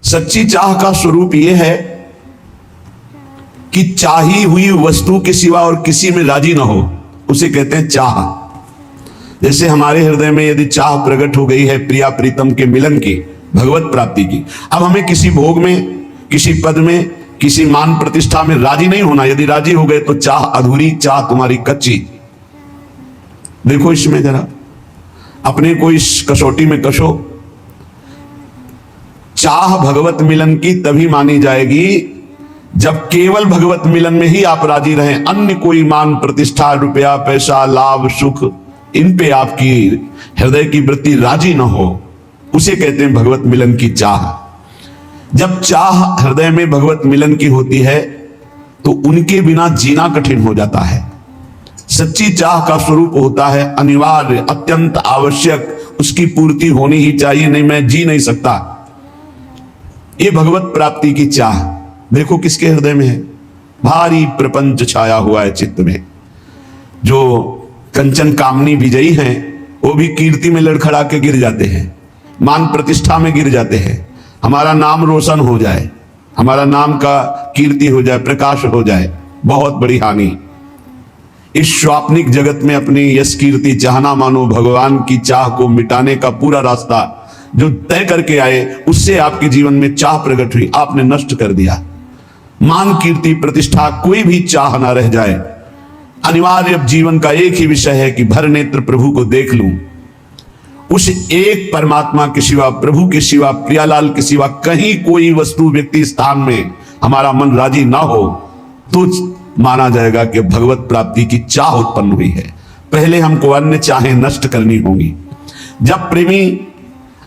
सच्ची चाह का स्वरूप यह है कि चाही हुई वस्तु के सिवा और किसी में राजी ना हो, उसे कहते हैं चाह। जैसे हमारे हृदय में यदि चाह प्रकट हो गई है प्रिया प्रीतम के मिलन की, भगवत प्राप्ति की, अब हमें किसी भोग में, किसी पद में, किसी मान प्रतिष्ठा में राजी नहीं होना। यदि राजी हो गए तो चाह अधूरी, चाह तुम्हारी कच्ची। देखो इसमें जरा अपने को इस कसौटी में कसो। चाह भगवत मिलन की तभी मानी जाएगी जब केवल भगवत मिलन में ही आप राजी रहें। अन्य कोई मान प्रतिष्ठा, रुपया, पैसा, लाभ, सुख, इन पे आपकी हृदय की वृत्ति राजी न हो, उसे कहते हैं भगवत मिलन की चाह। जब चाह हृदय में भगवत मिलन की होती है तो उनके बिना जीना कठिन हो जाता है। सच्ची चाह का स्वरूप होता है अनिवार्य, अत्यंत आवश्यक, उसकी पूर्ति होनी ही चाहिए, नहीं मैं जी नहीं सकता। ये भगवत प्राप्ति की चाह देखो किसके हृदय में है। भारी प्रपंच छाया हुआ है चित्त में। जो कंचन कामनी विजयी हैं वो भी कीर्ति में लड़खड़ा के गिर जाते हैं, मान प्रतिष्ठा में गिर जाते हैं। हमारा नाम रोशन हो जाए, हमारा नाम का कीर्ति हो जाए, प्रकाश हो जाए, बहुत बड़ी हानि। इस स्वाप्निक जगत में अपनी यश कीर्ति चाहना मानो भगवान की चाह को मिटाने का पूरा रास्ता जो तय करके आए, उससे आपके जीवन में चाह प्रकट हुई, आपने नष्ट कर दिया। मान कीर्ति प्रतिष्ठा कोई भी चाह ना रह जाए। अनिवार्य जीवन का एक ही विषय है कि भर नेत्र प्रभु को देख लूं। उस एक परमात्मा के सिवा, प्रभु के सिवा, प्रियालाल के सिवा कहीं कोई वस्तु, व्यक्ति, स्थान में हमारा मन राजी ना हो तो माना जाएगा कि भगवत प्राप्ति की चाह उत्पन्न हुई है। पहले हमको अन्य चाहें नष्ट करनी होंगी। जब प्रेमी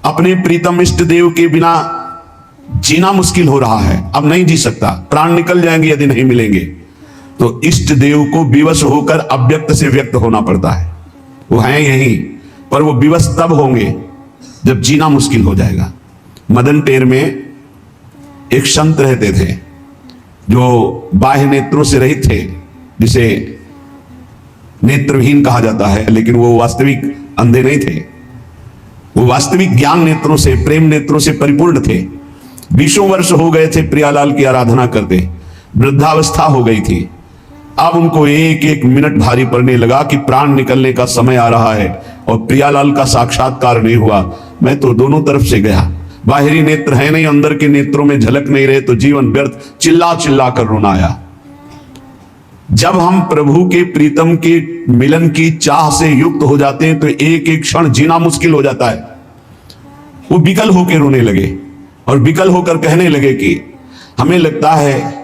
अपने प्रीतम इष्ट देव के बिना जीना मुश्किल हो रहा है, अब नहीं जी सकता, प्राण निकल जाएंगे यदि नहीं मिलेंगे, तो इष्ट देव को विवश होकर अव्यक्त से व्यक्त होना पड़ता है। वो हैं यही, पर वो विवश तब होंगे जब जीना मुश्किल हो जाएगा। मदन टेर में एक संत रहते थे जो बाह्य नेत्रों से रहित थे, जिसे नेत्रहीन कहा जाता है, लेकिन वो वास्तविक अंधे नहीं थे। वो वास्तविक ज्ञान नेत्रों से, प्रेम नेत्रों से परिपूर्ण थे। 20 वर्ष हो गए थे प्रियालाल की आराधना करते, वृद्धावस्था हो गई थी। अब उनको एक एक मिनट भारी पड़ने लगा कि प्राण निकलने का समय आ रहा है और प्रियालाल का साक्षात्कार नहीं हुआ। मैं तो दोनों तरफ से गया, बाहरी नेत्र है नहीं, अंदर के नेत्रों में झलक नहीं रहे तो जीवन व्यर्थ, चिल्ला चिल्ला कर रोना आया। जब हम प्रभु के प्रीतम के मिलन की चाह से युक्त हो जाते हैं तो एक एक क्षण जीना मुश्किल हो जाता है। वो विकल होकर रोने लगे और विकल होकर कहने लगे कि हमें लगता है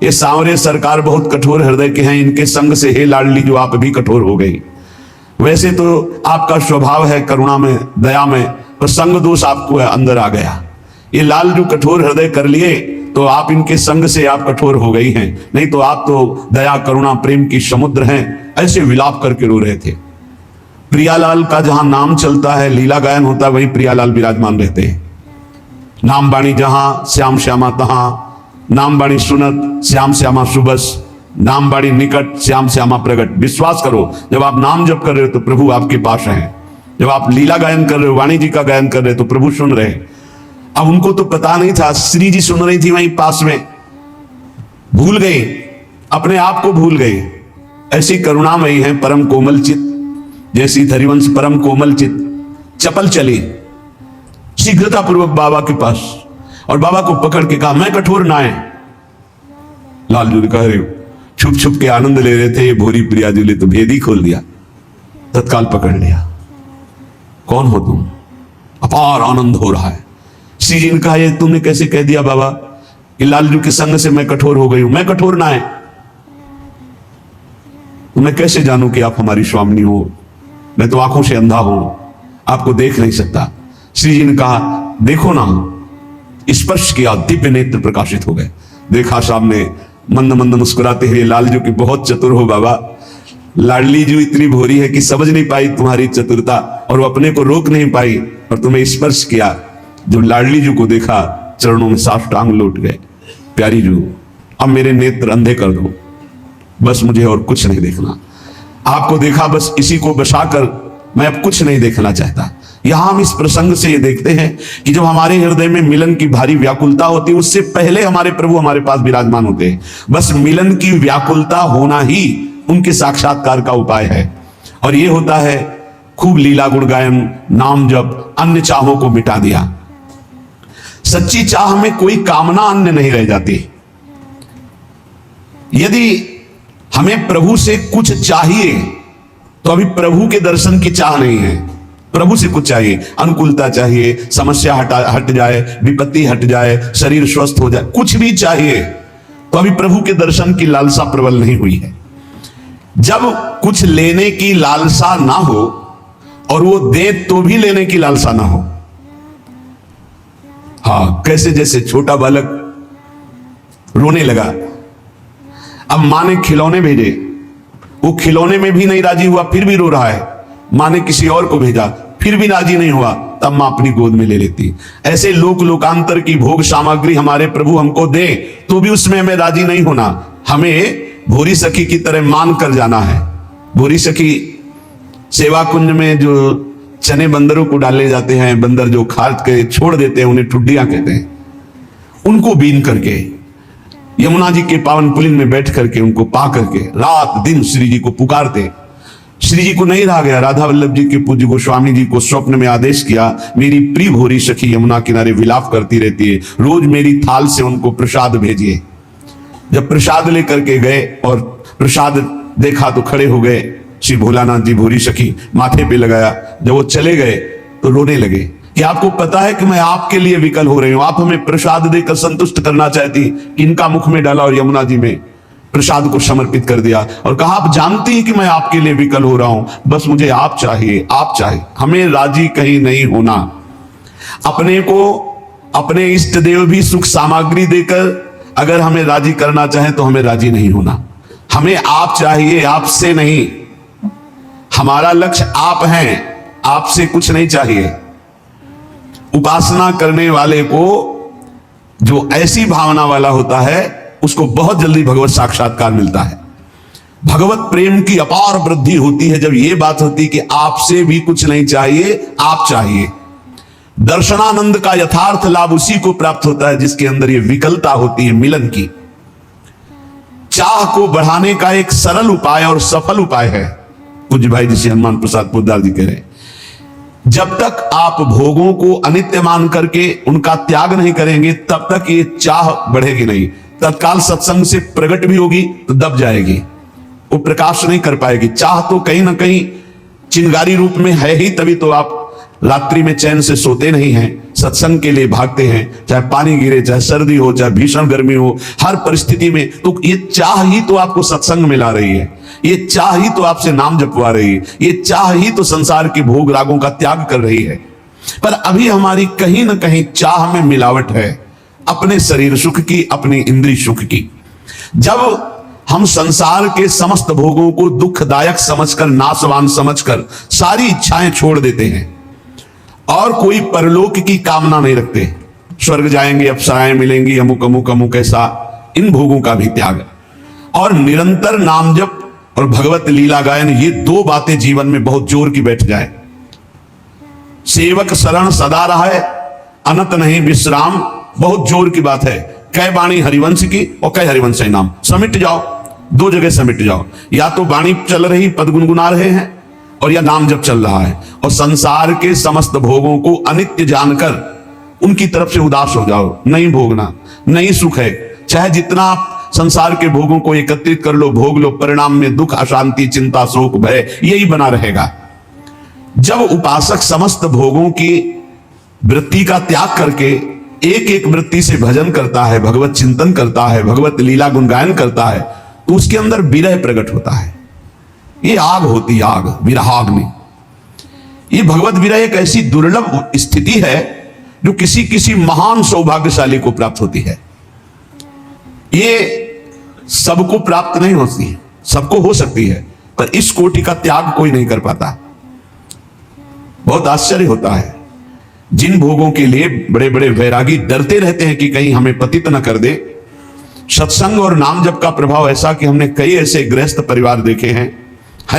ये सांवरे सरकार बहुत कठोर हृदय के हैं, इनके संग से हे लाडली जो आप भी कठोर हो गई। वैसे तो आपका स्वभाव है करुणा में, दया में, पर संग दोष आपको अंदर आ गया। ये लाल जो कठोर हृदय कर लिए तो आप इनके संग से आप कठोर हो गई हैं, नहीं तो आप तो दया करुणा प्रेम की समुद्र हैं। ऐसे विलाप करके रो रहे थे। प्रियालाल का जहां नाम चलता है, लीला गायन होता है, वहीं प्रियालाल विराजमान रहते हैं। नाम बाणी जहां, श्याम श्यामा तहां, नाम बाणी सुनत, श्याम श्यामा सुबस, नाम बाणी निकट, श्याम श्यामा प्रगट। विश्वास करो, जब आप नाम जप कर रहे हो तो प्रभु आपके पास हैं। जब आप लीला गायन कर रहे हो, वाणी जी का गायन कर रहे हो तो प्रभु सुन रहे हैं। अब उनको तो पता नहीं था, श्री जी सुन रही थी वहीं पास में, भूल गए, अपने आप को भूल गए। ऐसी करुणामयी है परम कोमल चित, जैसी धरिवंश परम कोमल चित। चपल चली शीघ्रता पूर्वक बाबा के पास और बाबा को पकड़ के कहा मैं कठोर ना है। लालजू ने कहा छुप छुप के आनंद ले रहे थे ये भोरी प्रिया जी, तो भेद ही खोल दिया, तत्काल पकड़ लिया। कौन हो तुम? अपार आनंद हो रहा है। श्री जी ने कहा ये तुमने कैसे कह दिया बाबा कि लालजू के संग से मैं कठोर हो गई हूं? मैं कठोर ना है तो मैं कैसे जानूं कि आप हमारी स्वामिनी हो? मैं तो आंखों से अंधा हूं, आपको देख नहीं सकता। श्री जी ने कहा देखो ना, स्पर्श किया, दिव्य नेत्र प्रकाशित हो गए। देखा सामने मंद मंद मुस्कुराते हुए लालजू की, बहुत चतुर हो बाबा। लाडली जो इतनी भोरी है कि समझ नहीं पाई तुम्हारी चतुरता और वो अपने को रोक नहीं पाई और तुम्हें स्पर्श किया। जब लाडली जू को देखा चरणों में साष्टांग लौट गए। प्यारी जू अब मेरे नेत्र अंधे कर दो, बस मुझे और कुछ नहीं देखना। आपको देखा बस इसी को बसाकर मैं अब कुछ नहीं देखना चाहता। यहां हम इस प्रसंग से ये देखते हैं कि जब हमारे हृदय में मिलन की भारी व्याकुलता होती है, उससे पहले हमारे प्रभु हमारे पास विराजमान होते हैं। बस मिलन की व्याकुलता होना ही उनके साक्षात्कार का उपाय है। और ये होता है खूब लीला गुण गायन, नाम जप, अन्य चाहों को मिटा दिया। सच्ची चाह में कोई कामना अन्य नहीं रह जाती। यदि हमें प्रभु से कुछ चाहिए तो अभी प्रभु के दर्शन की चाह नहीं है। प्रभु से कुछ चाहिए, अनुकूलता चाहिए, समस्या हट जाए, विपत्ति हट जाए, शरीर स्वस्थ हो जाए, कुछ भी चाहिए तो अभी प्रभु के दर्शन की लालसा प्रबल नहीं हुई है। जब कुछ लेने की लालसा ना हो और वो दे तो भी लेने की लालसा ना हो, हाँ, कैसे जैसे छोटा बालक रोने लगा, अब मां ने खिलौने भेजे, वो खिलौने में भी नहीं राजी हुआ, फिर भी रो रहा है। मां ने किसी और को भेजा, फिर भी राजी नहीं हुआ, तब मां अपनी गोद में ले लेती। ऐसे लोक लोकांतर की भोग सामग्री हमारे प्रभु हमको दे तो भी उसमें हमें राजी नहीं होना। हमें भोरी सखी की तरह मान कर जाना है। भोरी सखी सेवा कुंज में जो चने बंदरों को डाले जाते हैं, बंदर जो खाद के छोड़ देते हैं, उन्हें ठुड्डियां कहते हैं, उनको बीन करके यमुना जी के पावन पुलिन में बैठ करके उनको पा करके रात दिन श्री जी को पुकारते। श्री जी को नहीं रहा गया, राधा वल्लभ जी के पूज्य गोस्वामी जी को स्वप्न में आदेश किया, मेरी प्रिय भोरी सखी यमुना किनारे विलाप करती रहती है, रोज मेरी थाल से उनको प्रसाद भेजिए। जब प्रसाद लेकर के गए और प्रसाद देखा तो खड़े हो गए श्री भोलानाथ जी। भोरी सखी माथे पे लगाया, जब वो चले गए तो रोने लगे कि आपको पता है कि मैं आपके लिए विकल हो रही हूं, आप हमें प्रसाद देकर संतुष्ट करना चाहती, इनका मुख में डाला और यमुना जी में प्रसाद को समर्पित कर दिया और कहा आप जानती हैं कि मैं आपके लिए विकल हो रहा हूं, बस मुझे आप चाहिए, आप चाहिए। हमें राजी कहीं नहीं होना। अपने को अपने इष्ट देव भी सुख सामग्री देकर अगर हमें राजी करना चाहे तो हमें राजी नहीं होना। हमें आप चाहिए, आपसे नहीं। हमारा लक्ष्य आप हैं, आपसे कुछ नहीं चाहिए। उपासना करने वाले को जो ऐसी भावना वाला होता है उसको बहुत जल्दी भगवत साक्षात्कार मिलता है। भगवत प्रेम की अपार वृद्धि होती है जब यह बात होती है कि आपसे भी कुछ नहीं चाहिए, आप चाहिए। दर्शनानंद का यथार्थ लाभ उसी को प्राप्त होता है जिसके अंदर ये विकलता होती है मिलन की। चाह को बढ़ाने का एक सरल उपाय और सफल उपाय है, पूज्य भाई जी श्री हनुमान प्रसाद पोद्दार जी कह रहे हैं, जब तक आप भोगों को अनित्य मान करके उनका त्याग नहीं करेंगे तब तक ये चाह बढ़ेगी नहीं। तत्काल सत्संग से प्रकट भी होगी तो दब जाएगी, वो प्रकाश नहीं कर पाएगी। चाह तो कहीं ना कहीं चिंगारी रूप में है ही, तभी तो आप रात्रि में चैन से सोते नहीं हैं, सत्संग के लिए भागते हैं, चाहे पानी गिरे, चाहे सर्दी हो, चाहे भीषण गर्मी हो, हर परिस्थिति में। तो ये चाह ही तो आपको सत्संग में ला रही है, ये चाह ही तो आपसे नाम जपवा रही है, ये चाह ही तो संसार के भोग रागों का त्याग कर रही है। पर अभी हमारी कहीं ना कहीं चाह में मिलावट है, अपने शरीर सुख की, अपनी इंद्रिय सुख की। जब हम संसार के समस्त भोगों को दुखदायक समझकर, नाशवान समझकर सारी इच्छाएं छोड़ देते हैं और कोई परलोक की कामना नहीं रखते, स्वर्ग जाएंगे, अप्सराएं मिलेंगी, अमुक अमुक अमुक, ऐसा इन भोगों का भी त्याग और निरंतर नाम जप और भगवत लीला गायन, ये दो बातें जीवन में बहुत जोर की बैठ जाए। सेवक शरण सदा रहे, अनत नहीं विश्राम, बहुत जोर की बात है। कै बाणी हरिवंश की और कै हरिवंश नाम, समिट जाओ, दो जगह समिट जाओ। या तो बाणी चल रही, पद गुनगुना रहे हैं, और या नाम जप चल रहा है, और संसार के समस्त भोगों को अनित्य जानकर उनकी तरफ से उदास हो जाओ। नहीं भोगना, नहीं सुख है, चाहे जितना आप संसार के भोगों को एकत्रित कर लो, भोग लो, परिणाम में दुख, अशांति, चिंता, शोक, भय यही बना रहेगा। जब उपासक समस्त भोगों की वृत्ति का त्याग करके एक एक वृत्ति से भजन करता है, भगवत चिंतन करता है, भगवत लीला गुणगायन करता है, तो उसके अंदर विरह प्रकट होता है। ये आग होती है, आग, विरहाग्नि। ये भगवत विरह एक ऐसी दुर्लभ स्थिति है जो किसी किसी महान सौभाग्यशाली को प्राप्त होती है। ये सबको प्राप्त नहीं होती है, सबको हो सकती है, पर इस कोटि का त्याग कोई नहीं कर पाता। बहुत आश्चर्य होता है। जिन भोगों के लिए बड़े बड़े वैरागी डरते रहते हैं कि कहीं हमें पतित न कर दे, सत्संग और नाम जप का प्रभाव ऐसा कि हमने कई ऐसे गृहस्थ परिवार देखे हैं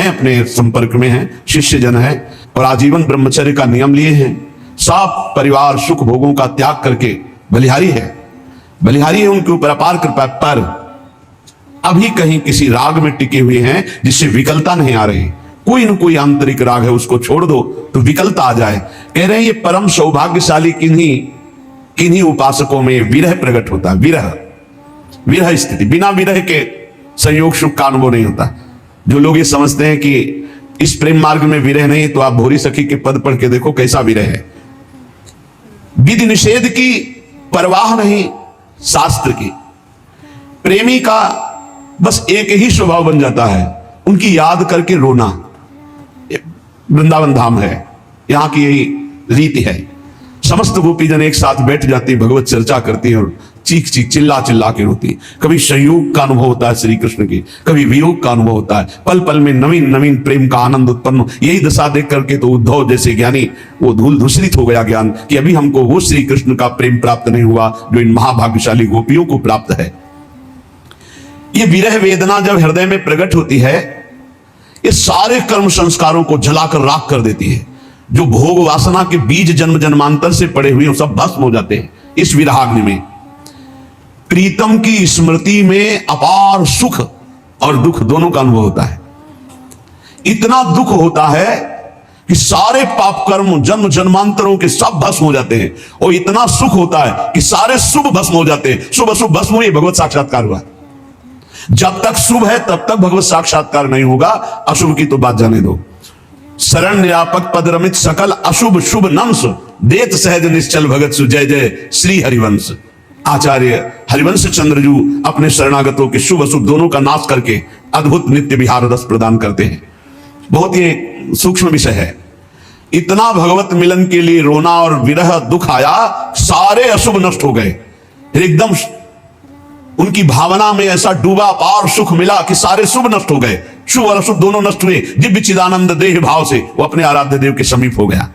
अपने संपर्क में हैं, शिष्य जन है, और आजीवन ब्रह्मचर्य का नियम लिए हैं। सब परिवार सुख भोगों का त्याग करके बलिहारी है उनके ऊपर अपार कृपा, पर अभी कहीं किसी राग में टिके हुए हैं जिससे विकलता नहीं आ रही। कोई न कोई आंतरिक राग है, उसको छोड़ दो तो विकलता आ जाए। कह रहे हैं ये परम सौभाग्यशाली किन्हीं उपासकों में विरह प्रकट होता है। विरह स्थिति, बिना विरह के संयोग सुख का अनुभव नहीं होता। जो लोग ये समझते हैं कि इस प्रेम मार्ग में विरह नहीं, तो आप भोरी सखी के पद पढ़ के देखो कैसा विरह है। विधि निषेध की परवाह नहीं शास्त्र की। प्रेमी का बस एक ही स्वभाव बन जाता है, उनकी याद करके रोना। वृंदावन धाम है, यहां की यही रीति है। समस्त गोपीजन एक साथ बैठ जाती, भगवत चर्चा करती है और चीख चिल्ला के रोती। कभी संयोग का अनुभव होता है श्री कृष्ण की, कभी वियोग का अनुभव होता है। पल पल में नवीन प्रेम का आनंद उत्पन्न। यही दशा देख करके तो उद्धव जैसे ज्ञानी वो धूल धूसरित हो गया ज्ञान कि अभी हमको वो श्री कृष्ण का प्रेम प्राप्त नहीं हुआ जो इन महाभाग्यशाली गोपियों को प्राप्त है। ये विरह वेदना जब हृदय में प्रकट होती है, ये सारे कर्म संस्कारों को जलाकर राख कर देती है। जो भोग वासना के बीज जन्म जन्मांतर से पड़े हुए सब भस्म हो जाते हैं इस विरहाग्नि में। प्रीतम की स्मृति में अपार सुख और दुख दोनों का अनुभव होता है। इतना दुख होता है कि सारे पाप कर्म जन्म जन्मांतरों के सब भस्म हो जाते हैं, और इतना सुख होता है कि सारे शुभ भस्म हो जाते हैं। शुभ अशुभ भस्म हुए, भगवत साक्षात्कार हुआ। जब तक शुभ है तब तक भगवत साक्षात्कार नहीं होगा, अशुभ की तो बात जाने दो। शरण निरापक पद रमित सकल अशुभ शुभ नंस, देत सहज निश्चल भगत सु जय जय श्री हरिवंश। आचार्य हरिवंश चंद्रजू अपने शरणागतों के शुभ अशुभ दोनों का नाश करके अद्भुत नित्य विहार रस प्रदान करते हैं। बहुत ही सूक्ष्म विषय है। इतना भगवत मिलन के लिए रोना और विरह दुख आया, सारे अशुभ नष्ट हो गए। एकदम उनकी भावना में ऐसा डूबा पार सुख मिला कि सारे शुभ नष्ट हो गए। शुभ और अशुभ दोनों नष्ट हुए। दिव्य चिदानंद देह भाव से वो अपने आराध्य देव के समीप हो गया।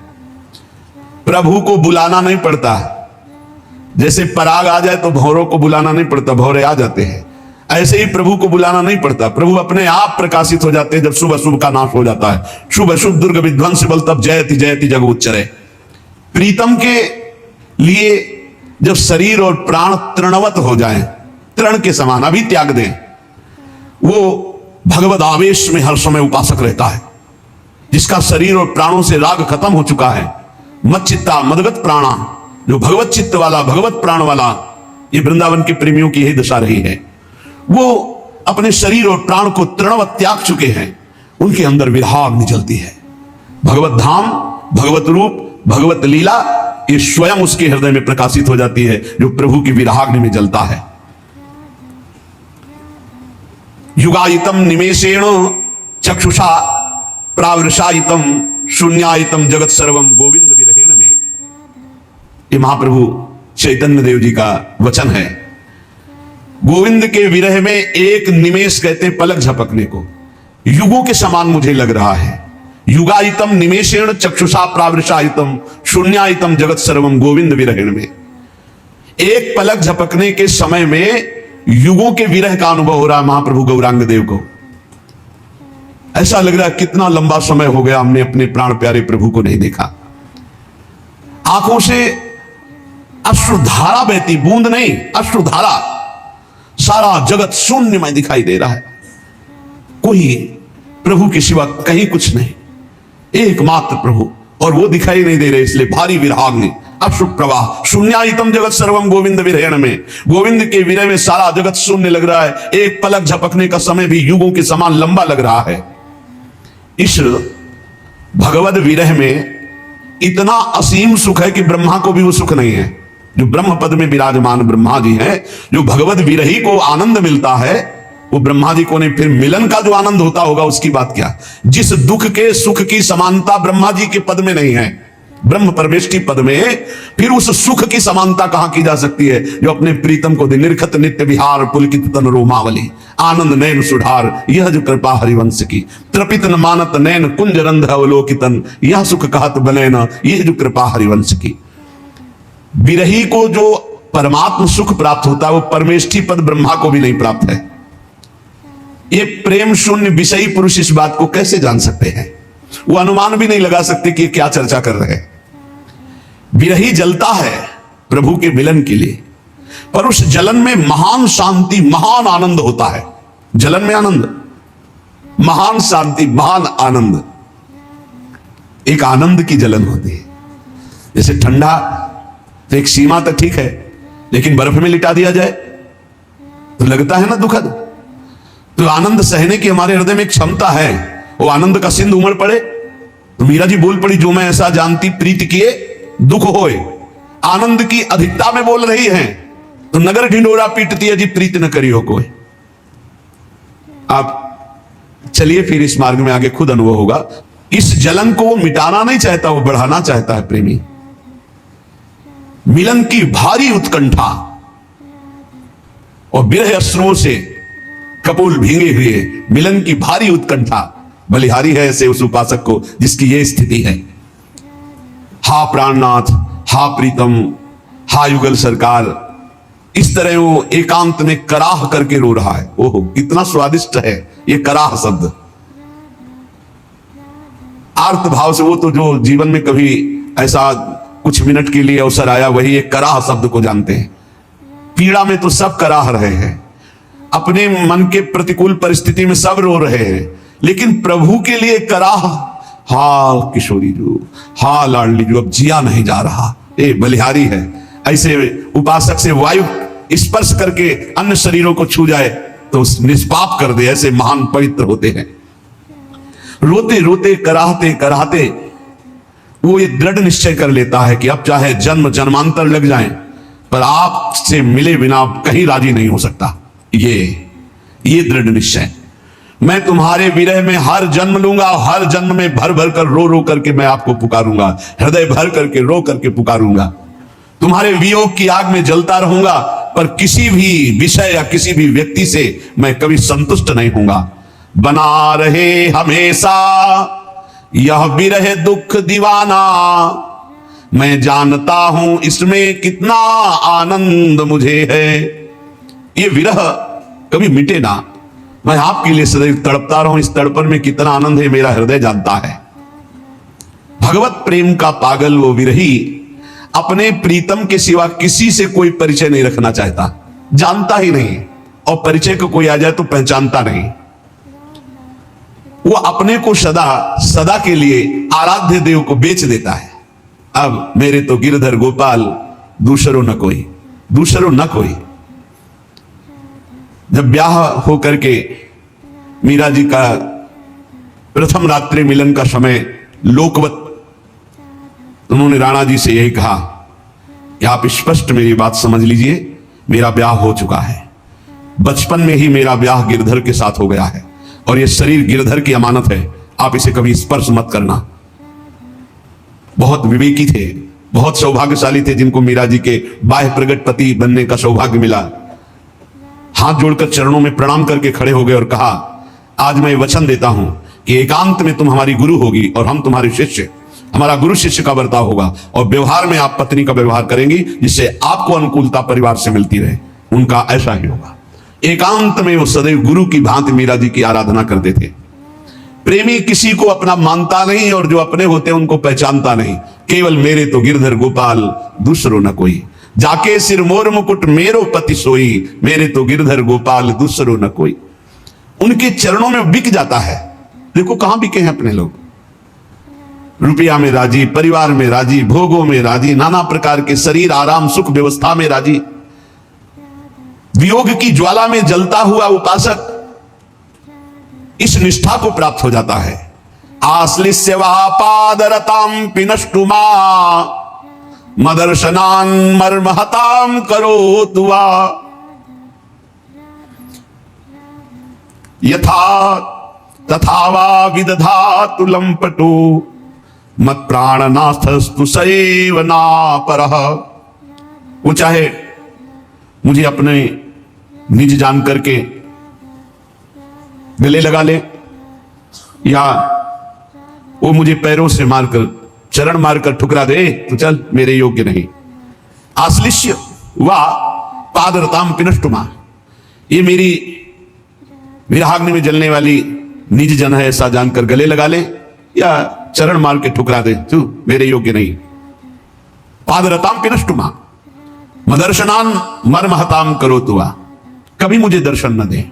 प्रभु को बुलाना नहीं पड़ता। जैसे पराग आ जाए तो भौरों को बुलाना नहीं पड़ता, भौरे आ जाते हैं। ऐसे ही प्रभु को बुलाना नहीं पड़ता, प्रभु अपने आप प्रकाशित हो जाते हैं जब शुभ अशुभ का नाश हो जाता है। शुभ अशुभ दुर्ग विध्वंस बल तब जयति जयति जग उच्चरे। प्रीतम के लिए जब शरीर और प्राण तृणवत हो जाए, तृण के समान अभी त्याग दें, वो भगवत आवेश में हर समय उपासक रहता है। जिसका शरीर और प्राणों से राग खत्म हो चुका है, मच्चित्ता मदगत प्राणा, जो भगवत चित्त वाला भगवत प्राण वाला, ये वृंदावन के प्रेमियों की यही दशा रही है। वो अपने शरीर और प्राण को तृणवत त्याग चुके हैं, उनके अंदर विरहाग्नि जलती है। भगवत धाम, भगवत रूप, भगवत लीला, ये स्वयं उसके हृदय में प्रकाशित हो जाती है जो प्रभु की विरहाग्नि में जलता है। युगायितम निमेषेण चक्षुषा प्रावृषायितम शून्यायितम जगत सर्वम गोविंद विरहेण में। ये महाप्रभु चैतन्य देव जी का वचन है। गोविंद के विरह में एक निमेष कहते हैं पलक झपकने को, युगों के समान मुझे लग रहा है। युगायितम निमेषेण चक्षुषा प्रावृषायितम शून्यायितम जगत सर्वम गोविंद विरहेण में। एक पलक झपकने के समय में युगों के विरह का अनुभव हो रहा है महाप्रभु गौरांग देव को। ऐसा लग रहा है कितना लंबा समय हो गया हमने अपने प्राण प्यारे प्रभु को नहीं देखा। आंखों से अश्रुधारा बहती, बूंद नहीं अश्रुधारा। सारा जगत शून्यमय दिखाई दे रहा है, कोई प्रभु के सिवा कहीं कुछ नहीं, एकमात्र प्रभु, और वो दिखाई नहीं दे रहे, इसलिए भारी विरहाग्नि अश्रु प्रवाह। शून्यायितम जगत सर्वम गोविंद विरहेण में, गोविंद के विरह में सारा जगत शून्य लग रहा है। एक पलक झपकने का समय भी युगों के समान लंबा लग रहा है। इस भगवद विरह में इतना असीम सुख है कि ब्रह्मा को भी वो सुख नहीं है। जो ब्रह्म पद में विराजमान ब्रह्मा जी हैं, जो भगवद विरही को आनंद मिलता है, वो ब्रह्मा जी को नहीं। फिर मिलन का जो आनंद होता होगा उसकी बात क्या। जिस दुख के सुख की समानता ब्रह्मा जी के पद में नहीं है, ब्रह्म परमेष्टि पद में, फिर उस सुख की समानता कहां की जा सकती है जो अपने प्रीतम को दे। निर्खत नित्य विहार पुलकित तन रोमावली, आनंद नैन सुधार, यह जो कृपा हरिवंश की। त्रपित न मानत नैन कुंज रंध अवलोकितन, यह सुख कहत बने न, यह जो कृपा हरिवंश की। विरही को जो परमात्म सुख प्राप्त होता है वो परमेष्टि पद ब्रह्मा को भी नहीं प्राप्त है। ये प्रेम शून्य विषयी पुरुष इस बात को कैसे जान सकते हैं। वो अनुमान भी नहीं लगा सकते कि ये क्या चर्चा कर रहे हैं। विरही जलता है प्रभु के मिलन के लिए, पर उस जलन में महान शांति, महान आनंद होता है। जलन में आनंद, महान शांति, महान आनंद, एक आनंद की जलन होती है। जैसे ठंडा तो एक सीमा तक ठीक है, लेकिन बर्फ में लिटा दिया जाए तो लगता है ना दुखद। तो आनंद सहने की हमारे हृदय में एक क्षमता है। वो आनंद का सिंधु उमड़ पड़े तो मीरा जी बोल पड़ी, जो मैं ऐसा जानती प्रीत किए दुख होए। आनंद की अधिकता में बोल रही हैं तो नगर ढिंडोरा पीटती है जी, प्रीत न करियो कोई। आप चलिए फिर इस मार्ग में आगे खुद अनुभव होगा। इस जलन को वो मिटाना नहीं चाहता, वो बढ़ाना चाहता है प्रेमी। मिलन की भारी उत्कंठा और विरह अश्रुओं से कपोल भींगे हुए मिलन की भारी उत्कंठा बलिहारी है ऐसे उस उपासक को जिसकी यह स्थिति है। हा प्राणनाथ, हा प्रीतम, हा युगल सरकार, इस तरह वो एकांत में कराह करके रो रहा है। ओहो कितना स्वादिष्ट है ये कराह शब्द। आर्त भाव से, वो तो जो जीवन में कभी ऐसा कुछ मिनट के लिए अवसर आया वही एक कराह शब्द को जानते हैं। पीड़ा में तो सब कराह रहे हैं, अपने मन के प्रतिकूल परिस्थिति में सब रो रहे हैं, लेकिन प्रभु के लिए कराह, हा किशोरी जो, हा लाडली जो, अब जिया नहीं जा रहा, ये बलिहारी है। ऐसे उपासक से वायु स्पर्श करके अन्य शरीरों को छू जाए तो निष्पाप कर दे, ऐसे महान पवित्र होते हैं। रोते रोते कराहते कराहते वो ये दृढ़ निश्चय कर लेता है कि अब चाहे जन्म जन्मांतर लग जाएं, पर आपसे मिले बिना कहीं राजी नहीं हो सकता। ये दृढ़ निश्चय, मैं तुम्हारे विरह में हर जन्म लूंगा, हर जन्म में भर भर कर रो रो करके मैं आपको पुकारूंगा, हृदय भर करके रो करके पुकारूंगा। तुम्हारे वियोग की आग में जलता रहूंगा, पर किसी भी विषय या किसी भी व्यक्ति से मैं कभी संतुष्ट नहीं होऊंगा। बना रहे हमेशा यह विरह दुख दीवाना, मैं जानता हूं इसमें कितना आनंद मुझे है। ये विरह कभी मिटे ना, मैं आपके लिए सदैव तड़पता रहूं, इस तड़पन में कितना आनंद है मेरा हृदय जानता है। भगवत प्रेम का पागल वो विरही अपने प्रीतम के सिवा किसी से कोई परिचय नहीं रखना चाहता, जानता ही नहीं, और परिचय को कोई आ जाए तो पहचानता नहीं। वो अपने को सदा सदा के लिए आराध्य देव को बेच देता है। अब मेरे तो गिरधर गोपाल दूसरो न कोई, दूसरो न कोई। जब ब्याह होकर के मीरा जी का प्रथम रात्रि मिलन का समय लोकवत, उन्होंने राणा जी से यही कहा कि आप स्पष्ट मेरी बात समझ लीजिए, मेरा ब्याह हो चुका है, बचपन में ही मेरा ब्याह गिरधर के साथ हो गया है, और यह शरीर गिरधर की अमानत है, आप इसे कभी स्पर्श मत करना। बहुत विवेकी थे, बहुत सौभाग्यशाली थे जिनको मीरा जी के बाह्य प्रगट पति बनने का सौभाग्य मिला। हाथ जोड़कर चरणों में प्रणाम करके खड़े हो गए और कहा, आज मैं वचन देता हूं कि एकांत में तुम हमारी गुरु होगी और हम तुम्हारे शिष्य। हमारा गुरु शिष्य का बर्ताव होगा और व्यवहार में आप पत्नी का व्यवहार करेंगी जिससे आपको अनुकूलता परिवार से मिलती रहे। उनका ऐसा ही होगा। एकांत में वो सदैव गुरु की भांति मीरा जी की आराधना करते थे। प्रेमी किसी को अपना मानता नहीं और जो अपने होते हैं उनको पहचानता नहीं। केवल मेरे तो गिरधर गोपाल दूसरो न कोई, जाके सिर मोर मुकुट मेरो पति सोई, मेरे तो गिरधर गोपाल दूसरो न कोई। उनके चरणों में बिक जाता है। देखो कहां बिके हैं अपने लोग, रुपया में राजी, परिवार में राजी, भोगों में राजी, नाना प्रकार के शरीर आराम सुख व्यवस्था में राजी। वियोग की ज्वाला में जलता हुआ उपासक इस निष्ठा को प्राप्त हो जाता है। आश्लिष्य वहा पादरताम पिनष्टुमा मदर्शनान मर्महताम करो तुआ, यथा तथा वा विदधातु लंपटो मत प्राणनाथस्तु सैव ना परः। वो चाहे मुझे अपने निज जान करके गले लगा ले, या वो मुझे पैरों से मारकर चरण मारकर ठुकरा दे तो चल, मेरे योग्य नहीं। आश्लिष्य वा पादरताम पिनष्टुमा, ये मेरी विरहाग्नि में जलने वाली निज जन है ऐसा जानकर गले लगा ले, या चरण मार के ठुकरा दे, तू मेरे योग्य नहीं। पादरताम पिनष्टुमा मदर्शनान मर्महताम करो तुआ, कभी मुझे दर्शन न दे।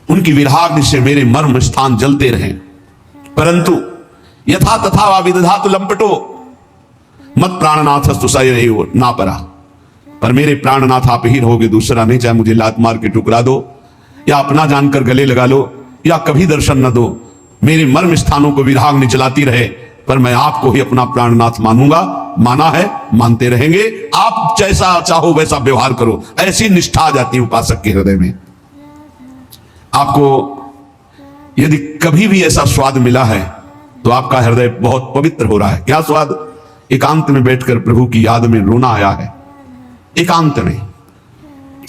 उनकी विरहाग्नि से मेरे मर्म स्थान जलते रहे, परंतु यथा तथा वा विदधातु लंपटो मत प्राणनाथ सुसय ना परा। पर मेरे प्राणनाथ आप ही रहोगे, दूसरा नहीं। चाहे मुझे लात मार के टुकरा दो या अपना जानकर गले लगा लो या कभी दर्शन न दो, मेरे मर्म स्थानों को विरहाग्नि जलाती रहे, पर मैं आपको ही अपना प्राणनाथ मानूंगा। माना है, मानते रहेंगे। आप जैसा चाहो वैसा व्यवहार करो। ऐसी निष्ठा आ जाती है उपासक के हृदय में। आपको यदि कभी भी ऐसा स्वाद मिला है तो आपका हृदय बहुत पवित्र हो रहा है। क्या स्वाद? एकांत में बैठकर प्रभु की याद में रोना आया है। एकांत में,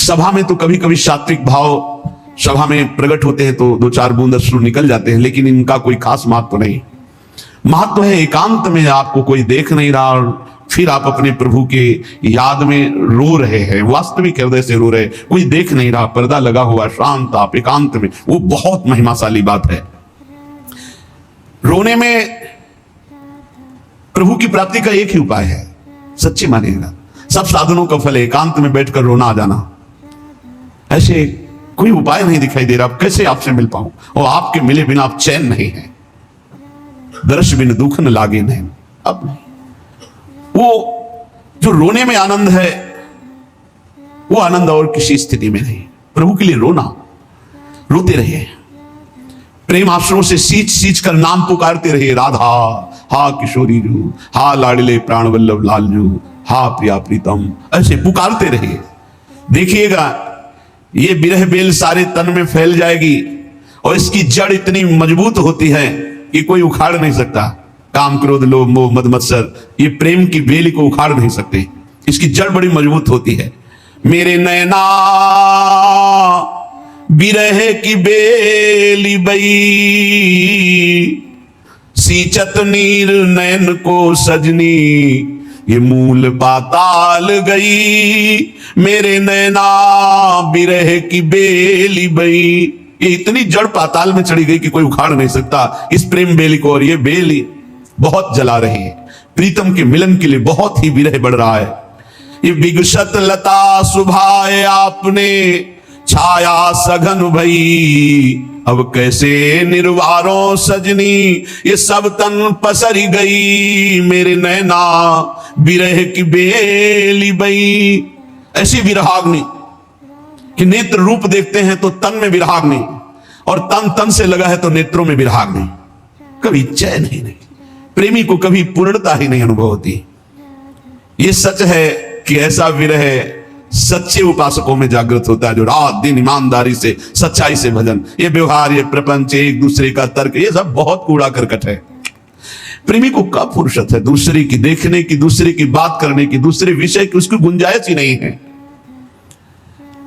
सभा में तो कभी कभी सात्विक भाव सभा में प्रकट होते हैं तो दो चार बूंद अश्रु निकल जाते हैं, लेकिन इनका कोई खास महत्व नहीं। महत्व है एकांत में आपको कोई देख नहीं रहा और फिर आप अपने प्रभु के याद में रो रहे हैं, वास्तविक हृदय से रो रहे, कोई देख नहीं रहा, पर्दा लगा हुआ, शांत आप एकांत में, वो बहुत महिमाशाली बात है। रोने में प्रभु की प्राप्ति का एक ही उपाय है, सच्ची मानिएगा। सब साधनों का फल है एकांत में बैठकर रोना आ जाना। ऐसे कोई उपाय नहीं दिखाई दे रहा, कैसे आपसे मिल पाऊं, और आपके मिले बिना आप चैन नहीं है। दर्श बिन दुख न लागे नहीं। अब नहीं, वो जो रोने में आनंद है वो आनंद और किसी स्थिति में नहीं। प्रभु के लिए रोना, रोते रहिए, प्रेम आश्रमों से सींच सींच कर नाम पुकारते रहिए। राधा, हा किशोरी जू, हा लाडले प्राण वल्लभ लाल जू, हा प्रिया प्रीतम, ऐसे पुकारते रहिए। देखिएगा ये विरह बेल सारे तन में फैल जाएगी और इसकी जड़ इतनी मजबूत होती है कि कोई उखाड़ नहीं सकता। काम क्रोध लोभ मोह मद मत्सर, ये प्रेम की बेल को उखाड़ नहीं सकते, इसकी जड़ बड़ी मजबूत होती है। मेरे नैना बिरह की बेली बई, सींचत नीर नैन को सजनी, ये मूल पाताल गई। मेरे नैना बिरह की बेली बई, ये इतनी जड़ पाताल में चढ़ी गई कि कोई उखाड़ नहीं सकता इस प्रेम बेली को। और ये बेली बहुत जला रही है, प्रीतम के मिलन के लिए बहुत ही विरह बढ़ रहा है। ये विगसत लता सुभाए आपने, छाया सघन भई, अब कैसे निर्वारों सजनी, ये सब तन पसरी गई। मेरे नैना विरह की बेली बई। ऐसी विरहाग्नि कि नेत्र रूप देखते हैं तो तन में विरहाग्नि, और तन तन से लगा है तो नेत्रों में विरहाग्नि। कभी चैन ही नहीं, प्रेमी को कभी पूर्णता ही नहीं अनुभव होती। ये सच है कि ऐसा विरह सच्चे उपासकों में जागृत होता है, जो रात दिन ईमानदारी से सच्चाई से भजन, ये व्यवहार, ये प्रपंच, एक दूसरे का तर्क, ये सब बहुत कूड़ा करकट है। प्रेमी को कब फुर्सत है दूसरे की देखने की, दूसरे की बात करने की, दूसरे विषय की, उसकी गुंजाइश ही नहीं है।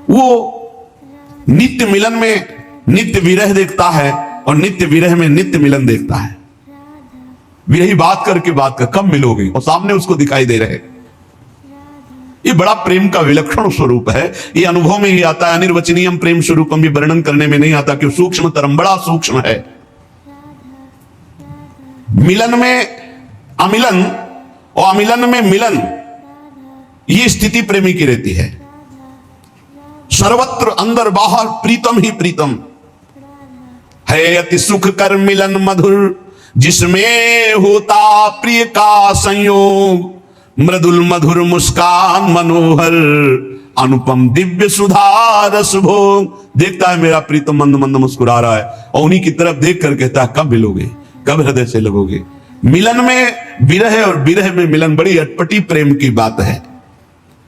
वो नित्य मिलन में नित्य विरह देखता है और नित्य विरह में नित्य मिलन देखता है। विरही बात करके बात कर, कब मिलोगे, और सामने उसको दिखाई दे रहे। ये बड़ा प्रेम का विलक्षण स्वरूप है। ये अनुभव में ही आता है। अनिर्वचनीयम प्रेम स्वरूपम भी वर्णन करने में नहीं आता कि सूक्ष्म तरम, बड़ा सूक्ष्म है। मिलन में अमिलन और अमिलन में मिलन, ये स्थिति प्रेमी की रहती है। सर्वत्र अंदर बाहर प्रीतम ही प्रीतम है। अति सुख कर मिलन मधुर, जिसमें होता प्रिय का संयोग। मृदुल मधुर मुस्कान मनोहर, अनुपम दिव्य सुधा रस भोग। देखता है मेरा प्रीतम मंद मंद मुस्कुरा रहा है और उन्हीं की तरफ देख कर कहता है कब मिलोगे, कब हृदय से लगोगे। मिलन में विरह और विरह में मिलन बड़ी अटपटी प्रेम की बात है।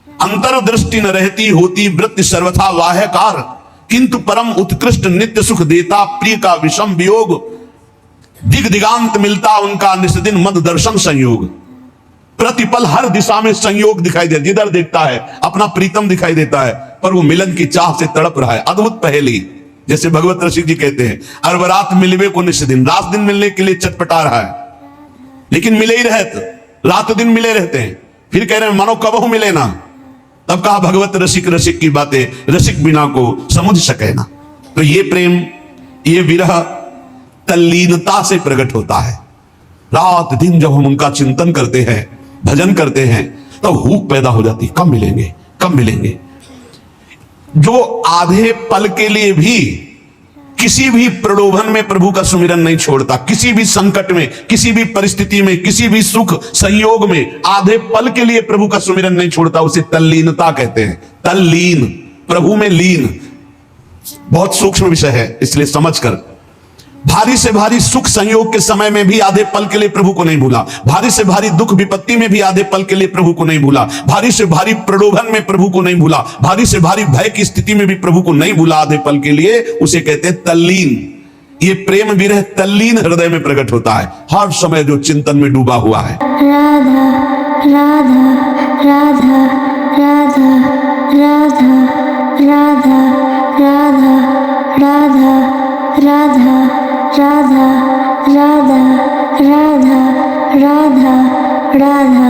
अंतर्दृष्टि न रहती होती वृत्ति सर्वथा वाह्यकार, किंतु परम उत्कृष्ट नित्य सुख देता प्रिय का विषम वियोग। दिग दिगांत मिलता उनका निस्दिन मद दर्शन संयोग। प्रतिपल हर दिशा में संयोग दिखाई दे, जिधर देखता है अपना प्रीतम दिखाई देता है, पर वो मिलन की चाह से तड़प रहा है। अद्भुत पहेली, जैसे भगवत रसिक जी कहते हैं, अरब रात मिलवे को निस्दिन, रात दिन मिलने के लिए चटपटा रहा है, लेकिन मिले ही रहते, रात दिन मिले रहते हैं। फिर कह रहे हैं मानो कबहू मिले ना। तब कहा भगवत रसिक रसिक की बातें रसिक बिना को समझ सके ना। तो ये प्रेम, ये विरह तल्लीनता से प्रकट होता है। रात दिन जब हम उनका चिंतन करते हैं, भजन करते हैं, तब भूख पैदा हो जाती, कब मिलेंगे कब मिलेंगे। जो आधे पल के लिए भी किसी भी प्रलोभन में प्रभु का सुमिरन नहीं छोड़ता, किसी भी संकट में, किसी भी परिस्थिति में, किसी भी सुख संयोग में आधे पल के लिए प्रभु का सुमिरन नहीं छोड़ता, उसे तल्लीनता कहते हैं। तल्लीन, प्रभु में लीन, बहुत सूक्ष्म विषय है, इसलिए समझकर। भारी से भारी सुख संयोग के समय में भी आधे पल के लिए प्रभु को नहीं भूला, भारी से भारी दुख विपत्ति में भी आधे पल के लिए प्रभु को नहीं भूला, भारी से भारी प्रलोभन में प्रभु को नहीं भूला, भारी से भारी भय की स्थिति में भी प्रभु को नहीं भूला आधे पल के लिए, उसे कहते हैं तल्लीन। ये प्रेम विरह तल्लीन हृदय में प्रकट होता है, हर समय जो चिंतन में डूबा हुआ है। राधा राधा राधा राधा राधा राधा राधा राधा राधा राधा राधा राधा राधा राधा